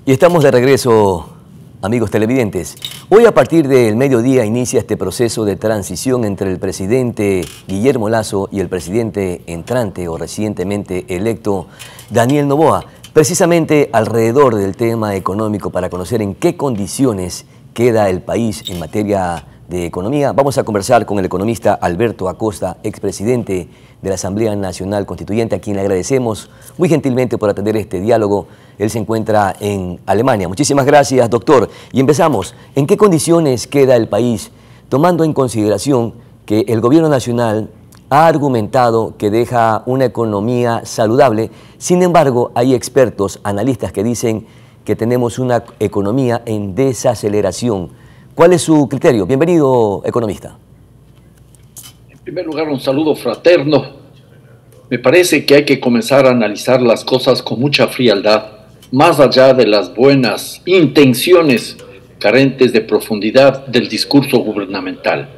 Y estamos de regreso, amigos televidentes. Hoy a partir del mediodía inicia este proceso de transición entre el presidente Guillermo Lasso y el presidente entrante o recientemente electo Daniel Noboa, precisamente alrededor del tema económico para conocer en qué condiciones queda el país en materia de economía. Vamos a conversar con el economista Alberto Acosta, expresidente de la Asamblea Nacional Constituyente, a quien le agradecemos muy gentilmente por atender este diálogo. Él se encuentra en Alemania. Muchísimas gracias, doctor. Y empezamos. ¿En qué condiciones queda el país, tomando en consideración que el gobierno nacional ha argumentado que deja una economía saludable? Sin embargo, hay expertos, analistas que dicen que tenemos una economía en desaceleración. ¿Cuál es su criterio? Bienvenido, economista. En primer lugar, un saludo fraterno. Me parece que hay que comenzar a analizar las cosas con mucha frialdad, más allá de las buenas intenciones carentes de profundidad del discurso gubernamental.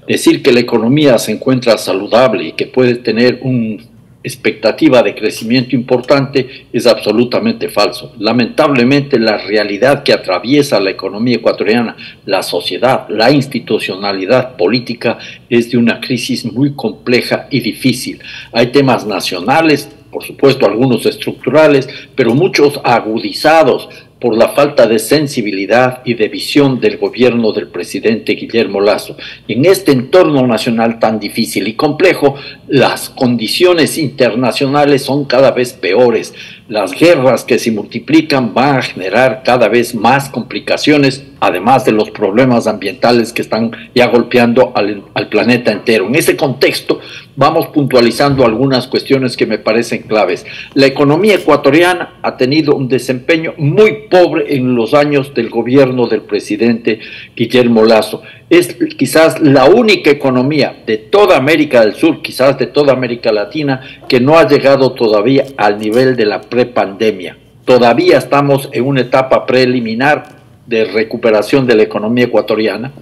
Decir que la economía se encuentra saludable y que puede tener una expectativa de crecimiento importante es absolutamente falso. Lamentablemente, la realidad que atraviesa la economía ecuatoriana, la sociedad, la institucionalidad política, es de una crisis muy compleja y difícil. Hay temas nacionales, por supuesto algunos estructurales, pero muchos agudizados por la falta de sensibilidad y de visión del gobierno del presidente Guillermo Lasso. En este entorno nacional tan difícil y complejo, las condiciones internacionales son cada vez peores. Las guerras que se multiplican van a generar cada vez más complicaciones, además de los problemas ambientales que están ya golpeando al planeta entero. En ese contexto, vamos puntualizando algunas cuestiones que me parecen claves. La economía ecuatoriana ha tenido un desempeño muy pobre en los años del gobierno del presidente Guillermo Lasso. Es quizás la única economía de toda América del Sur, quizás de toda América Latina, que no ha llegado todavía al nivel de la prepandemia. Todavía estamos en una etapa preliminar de recuperación de la economía ecuatoriana.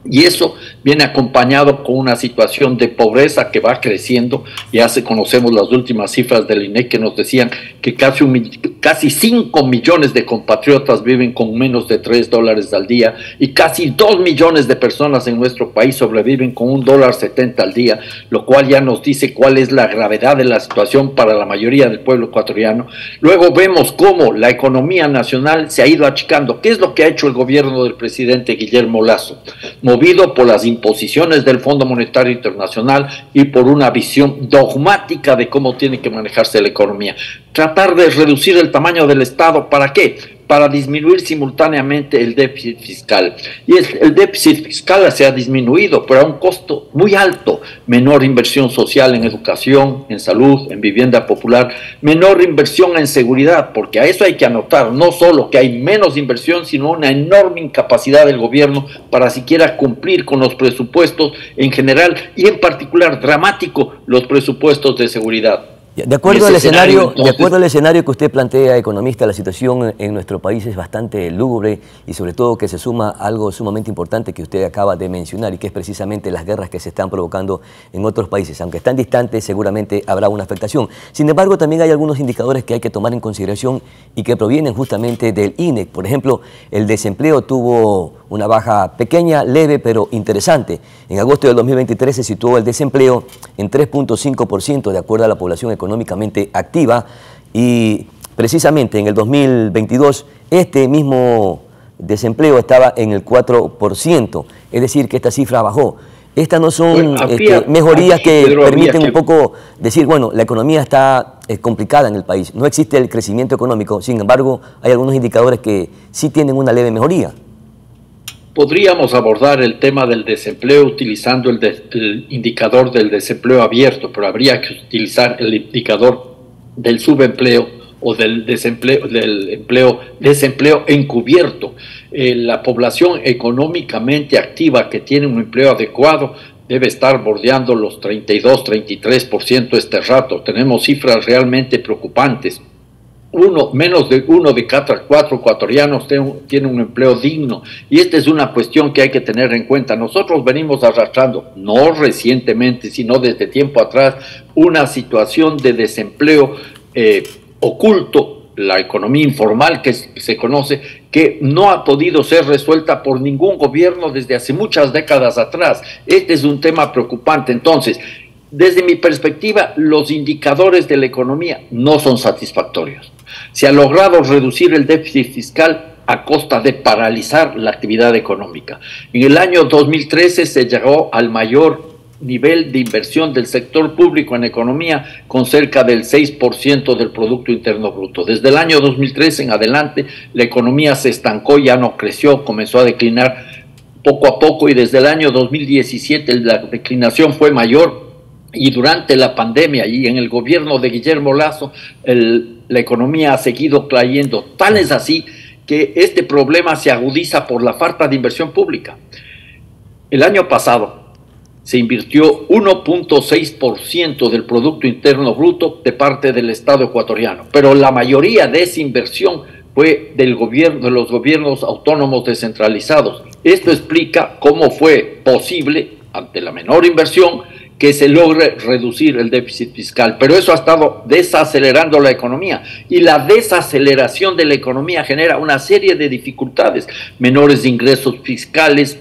Y eso viene acompañado con una situación de pobreza que va creciendo. Ya conocemos las últimas cifras del INEC que nos decían que casi 5 millones de compatriotas viven con menos de $3 al día y casi 2 millones de personas en nuestro país sobreviven con $1.70 al día, lo cual ya nos dice cuál es la gravedad de la situación para la mayoría del pueblo ecuatoriano. Luego vemos cómo la economía nacional se ha ido achicando. ¿Qué es lo que ha hecho el gobierno del presidente Guillermo Lasso? Movido por las imposiciones del Fondo Monetario Internacional y por una visión dogmática de cómo tiene que manejarse la economía. Tratar de reducir el tamaño del Estado, ¿para qué? Para disminuir simultáneamente el déficit fiscal. Y el déficit fiscal se ha disminuido, pero a un costo muy alto. Menor inversión social en educación, en salud, en vivienda popular, menor inversión en seguridad, porque a eso hay que anotar, no solo que hay menos inversión, sino una enorme incapacidad del gobierno para siquiera cumplir con los presupuestos en general y en particular dramático los presupuestos de seguridad. De acuerdo al escenario que usted plantea, economista, la situación en nuestro país es bastante lúgubre y sobre todo que se suma algo sumamente importante que usted acaba de mencionar y que es precisamente las guerras que se están provocando en otros países. Aunque están distantes, seguramente habrá una afectación. Sin embargo, también hay algunos indicadores que hay que tomar en consideración y que provienen justamente del INEC. Por ejemplo, el desempleo tuvo una baja pequeña, leve, pero interesante. En agosto del 2023 se situó el desempleo en 3.5% de acuerdo a la población económicamente activa y precisamente en el 2022 este mismo desempleo estaba en el 4%, es decir que esta cifra bajó. Estas no son mejorías que permiten un poco decir, bueno, la economía está complicada en el país, no existe el crecimiento económico, sin embargo hay algunos indicadores que sí tienen una leve mejoría. Podríamos abordar el tema del desempleo utilizando el indicador del desempleo abierto, pero habría que utilizar el indicador del subempleo o del desempleo encubierto. La población económicamente activa que tiene un empleo adecuado debe estar bordeando los 32-33% este rato. Tenemos cifras realmente preocupantes. Menos de uno de cada 4 ecuatorianos tiene un empleo digno, y esta es una cuestión que hay que tener en cuenta. Nosotros venimos arrastrando, no recientemente, sino desde tiempo atrás, una situación de desempleo oculto la economía informal que se conoce, que no ha podido ser resuelta por ningún gobierno desde hace muchas décadas atrás. Este es un tema preocupante. Entonces, desde mi perspectiva, los indicadores de la economía no son satisfactorios. Se ha logrado reducir el déficit fiscal a costa de paralizar la actividad económica. En el año 2013 se llegó al mayor nivel de inversión del sector público en economía con cerca del 6% del Producto Interno Bruto. Desde el año 2013 en adelante la economía se estancó, ya no creció, comenzó a declinar poco a poco y desde el año 2017 la declinación fue mayor y durante la pandemia y en el gobierno de Guillermo Lasso la economía ha seguido cayendo. Tal es así que este problema se agudiza por la falta de inversión pública. El año pasado se invirtió 1.6% del Producto Interno Bruto de parte del Estado ecuatoriano, pero la mayoría de esa inversión fue del gobierno, de los gobiernos autónomos descentralizados. Esto explica cómo fue posible, ante la menor inversión, que se logre reducir el déficit fiscal, pero eso ha estado desacelerando la economía y la desaceleración de la economía genera una serie de dificultades, menores ingresos fiscales,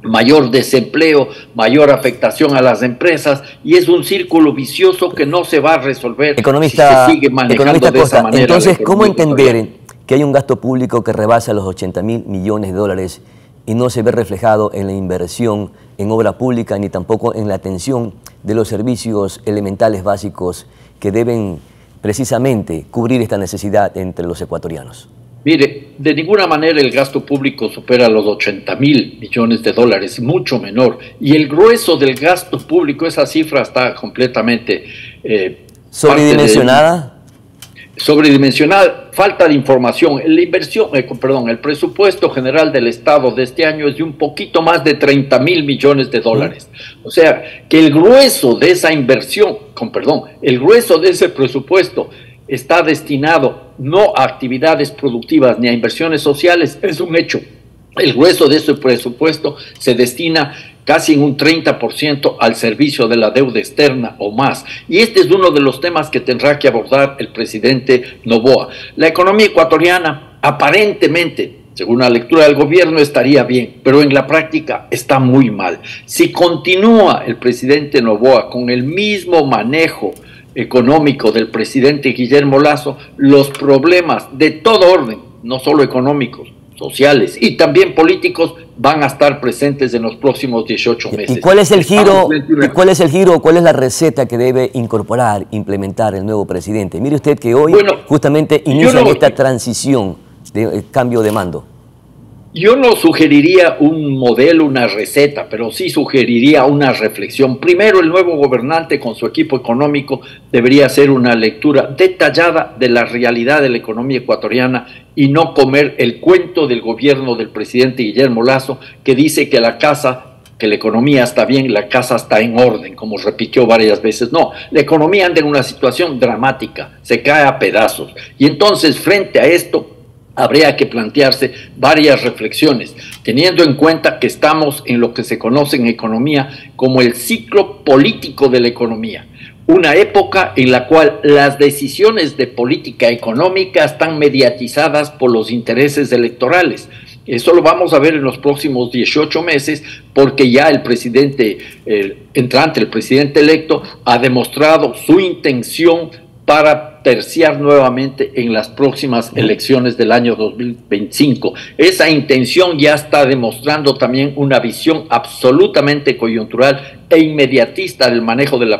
mayor desempleo, mayor afectación a las empresas y es un círculo vicioso que no se va a resolver si se sigue manejando de esa manera. Entonces, ¿cómo entender que hay un gasto público que rebasa los 80.000 millones de dólares y no se ve reflejado en la inversión en obra pública ni tampoco en la atención de los servicios elementales básicos que deben precisamente cubrir esta necesidad entre los ecuatorianos? Mire, de ninguna manera el gasto público supera los 80.000 millones de dólares, mucho menor. Y el grueso del gasto público, esa cifra está completamente ¿sobredimensionada? Sobredimensionada, falta de información. La inversión, el presupuesto general del Estado de este año es de un poquito más de 30.000 millones de dólares. O sea, que el grueso de esa inversión, el grueso de ese presupuesto está destinado no a actividades productivas ni a inversiones sociales, es un hecho. El grueso de ese presupuesto se destina casi en un 30% al servicio de la deuda externa o más. Y este es uno de los temas que tendrá que abordar el presidente Noboa. La economía ecuatoriana, aparentemente, según la lectura del gobierno, estaría bien, pero en la práctica está muy mal. Si continúa el presidente Noboa con el mismo manejo económico del presidente Guillermo Lasso, los problemas de todo orden, no solo económicos, sociales y también políticos, van a estar presentes en los próximos 18 meses. ¿Y cuál es el giro, cuál es la receta que debe incorporar, implementar el nuevo presidente? Mire usted que hoy justamente inician esta transición de cambio de mando. Yo no sugeriría un modelo, una receta, pero sí sugeriría una reflexión. Primero, el nuevo gobernante con su equipo económico debería hacer una lectura detallada de la realidad de la economía ecuatoriana y no comer el cuento del gobierno del presidente Guillermo Lasso, que dice que la economía está bien, la casa está en orden, como repitió varias veces. No, la economía anda en una situación dramática, se cae a pedazos. Y entonces, frente a esto, habría que plantearse varias reflexiones, teniendo en cuenta que estamos en lo que se conoce en economía como el ciclo político de la economía, una época en la cual las decisiones de política económica están mediatizadas por los intereses electorales. Eso lo vamos a ver en los próximos 18 meses porque ya el presidente entrante, el presidente electo, ha demostrado su intención para terciar nuevamente en las próximas elecciones del año 2025. Esa intención ya está demostrando también una visión absolutamente coyuntural e inmediatista del manejo de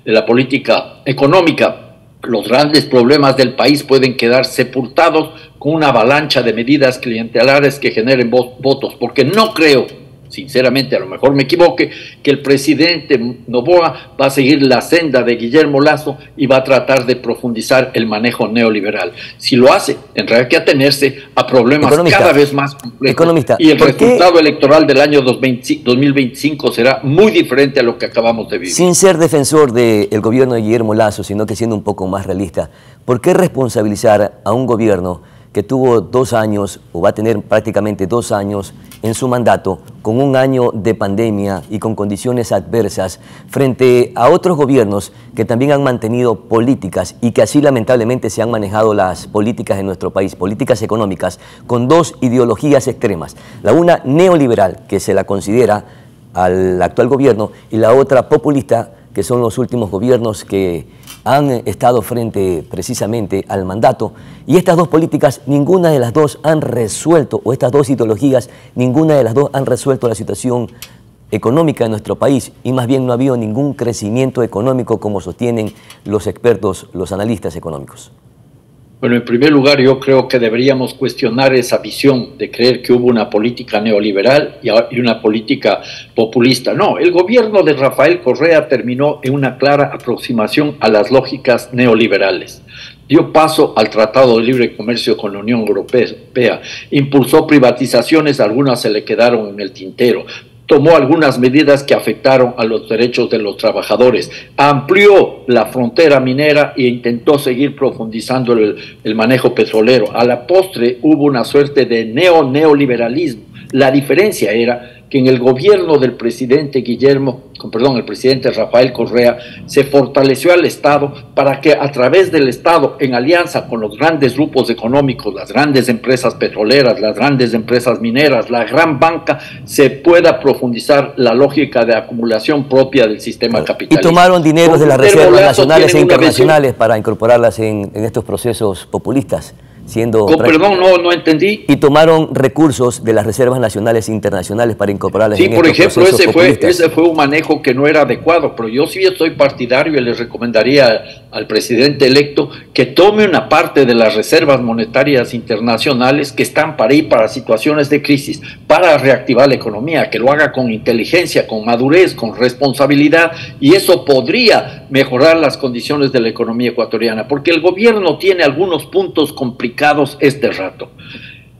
la política económica. Los grandes problemas del país pueden quedar sepultados con una avalancha de medidas clientelares que generen votos, porque no creo, sinceramente, a lo mejor me equivoque, que el presidente Noboa va a seguir la senda de Guillermo Lasso y va a tratar de profundizar el manejo neoliberal. Si lo hace, tendrá que atenerse a problemas cada vez más complejos y el resultado electoral del año 2025 será muy diferente a lo que acabamos de vivir. Sin ser defensor del gobierno de Guillermo Lasso, sino que siendo un poco más realista, ¿por qué responsabilizar a un gobierno que tuvo 2 años, o va a tener prácticamente 2 años en su mandato, con un año de pandemia y con condiciones adversas, frente a otros gobiernos que también han mantenido políticas y que así lamentablemente se han manejado las políticas en nuestro país, políticas económicas, con 2 ideologías extremas. La una neoliberal, que se la considera al actual gobierno, y la otra populista, que son los últimos gobiernos que han estado frente precisamente al mandato. Y estas 2 políticas, ninguna de las 2 han resuelto, o estas 2 ideologías, ninguna de las 2 han resuelto la situación económica de nuestro país, y más bien no ha habido ningún crecimiento económico como sostienen los expertos, los analistas económicos. Bueno, en primer lugar, yo creo que deberíamos cuestionar esa visión de creer que hubo una política neoliberal y una política populista. No, el gobierno de Rafael Correa terminó en una clara aproximación a las lógicas neoliberales. Dio paso al Tratado de Libre Comercio con la Unión Europea, impulsó privatizaciones, algunas se le quedaron en el tintero, tomó algunas medidas que afectaron a los derechos de los trabajadores, amplió la frontera minera e intentó seguir profundizando el manejo petrolero. A la postre hubo una suerte de neoliberalismo. La diferencia era que en el gobierno del presidente el presidente Rafael Correa, se fortaleció al Estado para que a través del Estado, en alianza con los grandes grupos económicos, las grandes empresas petroleras, las grandes empresas mineras, la gran banca, se pueda profundizar la lógica de acumulación propia del sistema capitalista. Y tomaron dinero de las reservas nacionales e internacionales para incorporarlas en estos procesos populistas. Perdón, no entendí. Y tomaron recursos de las reservas nacionales e internacionales para incorporarlas en por estos ejemplo, populistas. ese fue un manejo que no era adecuado, pero yo sí estoy partidario y les recomendaría al presidente electo que tome una parte de las reservas monetarias internacionales que están para ir para situaciones de crisis, para reactivar la economía, que lo haga con inteligencia, con madurez, con responsabilidad, y eso podría mejorar las condiciones de la economía ecuatoriana, porque el gobierno tiene algunos puntos complicados este rato.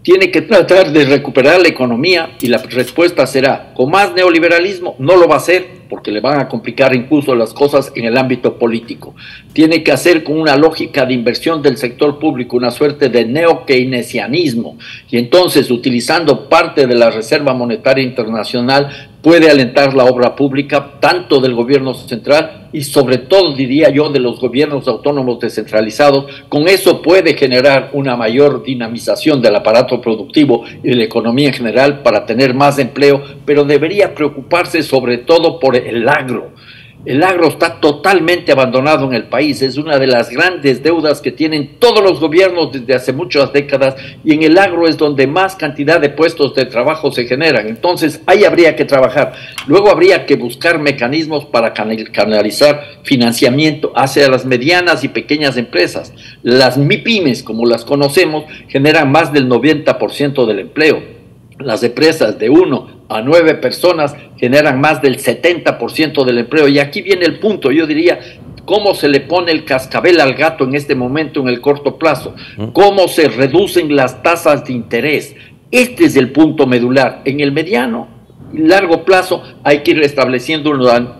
Tiene que tratar de recuperar la economía y la respuesta será, con más neoliberalismo no lo va a hacer porque le van a complicar incluso las cosas en el ámbito político. Tiene que hacer con una lógica de inversión del sector público, una suerte de neo-keynesianismo, y entonces utilizando parte de la Reserva Monetaria Internacional puede alentar la obra pública tanto del gobierno central y sobre todo, diría yo, de los gobiernos autónomos descentralizados. Con eso puede generar una mayor dinamización del aparato productivo y de la economía en general para tener más empleo, pero debería preocuparse sobre todo por el agro. El agro está totalmente abandonado en el país, es una de las grandes deudas que tienen todos los gobiernos desde hace muchas décadas, y en el agro es donde más cantidad de puestos de trabajo se generan. Entonces ahí habría que trabajar. Luego habría que buscar mecanismos para canalizar financiamiento hacia las medianas y pequeñas empresas. Las MIPYMES, como las conocemos, generan más del 90% del empleo. Las empresas de 1 a 9 personas generan más del 70% del empleo. Y aquí viene el punto, yo diría, cómo se le pone el cascabel al gato en este momento en el corto plazo, cómo se reducen las tasas de interés. Este es el punto medular. En el mediano y largo plazo hay que ir estableciendo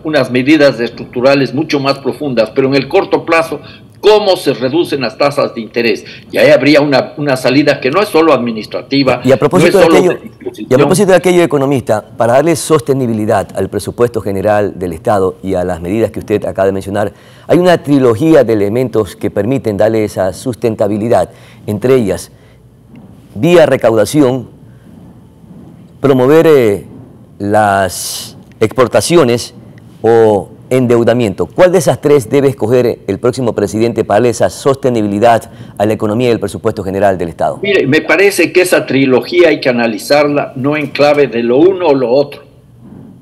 unas medidas estructurales mucho más profundas, pero en el corto plazo, cómo se reducen las tasas de interés. Y ahí habría una salida que no es solo administrativa. Y a propósito, de aquello, economista, para darle sostenibilidad al presupuesto general del Estado y a las medidas que usted acaba de mencionar, hay una trilogía de elementos que permiten darle esa sustentabilidad. Entre ellas, vía recaudación, promover las exportaciones o endeudamiento. ¿Cuál de esas 3 debe escoger el próximo presidente para darle esa sostenibilidad a la economía y el presupuesto general del Estado? Mire, me parece que esa trilogía hay que analizarla no en clave de lo uno o lo otro.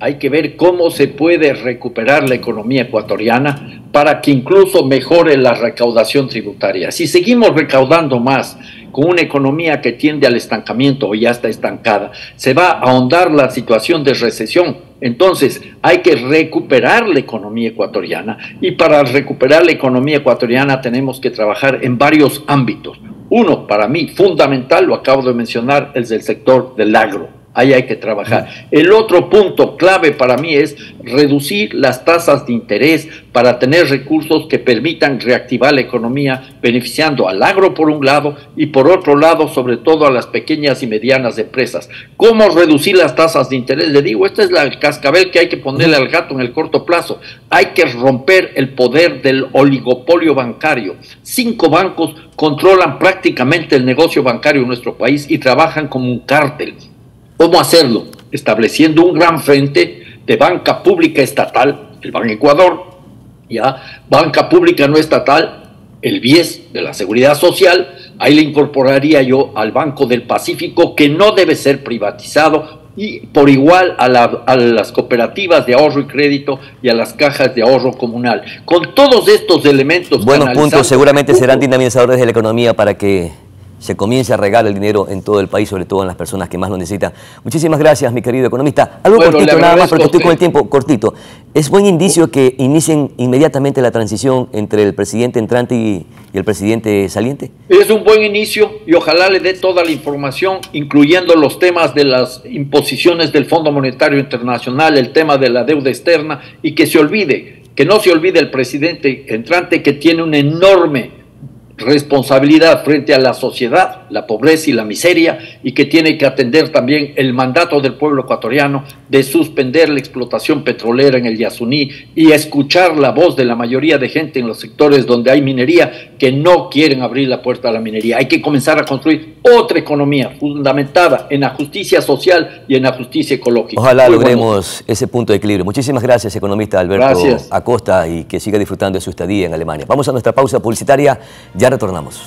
Hay que ver cómo se puede recuperar la economía ecuatoriana para que incluso mejore la recaudación tributaria. Si seguimos recaudando más con una economía que tiende al estancamiento o ya está estancada, se va a ahondar la situación de recesión. Entonces hay que recuperar la economía ecuatoriana, y para recuperar la economía ecuatoriana tenemos que trabajar en varios ámbitos. Uno, para mí, fundamental, lo acabo de mencionar, es el sector del agro. ahí hay que trabajar. El otro punto clave para mí es reducir las tasas de interés para tener recursos que permitan reactivar la economía, beneficiando al agro por un lado y por otro lado, sobre todo a las pequeñas y medianas empresas. ¿Cómo reducir las tasas de interés? Le digo, esta es el cascabel que hay que ponerle al gato en el corto plazo. Hay que romper el poder del oligopolio bancario. 5 bancos controlan prácticamente el negocio bancario en nuestro país y trabajan como un cártel. ¿Cómo hacerlo? Estableciendo un gran frente de banca pública estatal, el Ban Ecuador, ya, banca pública no estatal, el BIES de la Seguridad Social. Ahí le incorporaría yo al Banco del Pacífico, que no debe ser privatizado, y por igual a las cooperativas de ahorro y crédito y a las cajas de ahorro comunal. Con todos estos elementos... Buenos puntos, seguramente serán dinamizadores de la economía para que se comience a regar el dinero en todo el país, sobre todo en las personas que más lo necesitan. Muchísimas gracias, mi querido economista. Algo cortito nada más, porque estoy con el tiempo cortito. ¿Es buen indicio que inicien inmediatamente la transición entre el presidente entrante y el presidente saliente? Es un buen inicio y ojalá le dé toda la información, incluyendo los temas de las imposiciones del Fondo Monetario Internacional, el tema de la deuda externa, y que no se olvide el presidente entrante, que tiene una enorme responsabilidad frente a la sociedad, la pobreza y la miseria, y que tiene que atender también el mandato del pueblo ecuatoriano de suspender la explotación petrolera en el Yasuní y escuchar la voz de la mayoría de gente en los sectores donde hay minería que no quieren abrir la puerta a la minería. Hay que comenzar a construir otra economía fundamentada en la justicia social y en la justicia ecológica. Ojalá logremos ese punto de equilibrio. Muchísimas gracias, economista Alberto Acosta, y que siga disfrutando de su estadía en Alemania. Vamos a nuestra pausa publicitaria. Ya retornamos.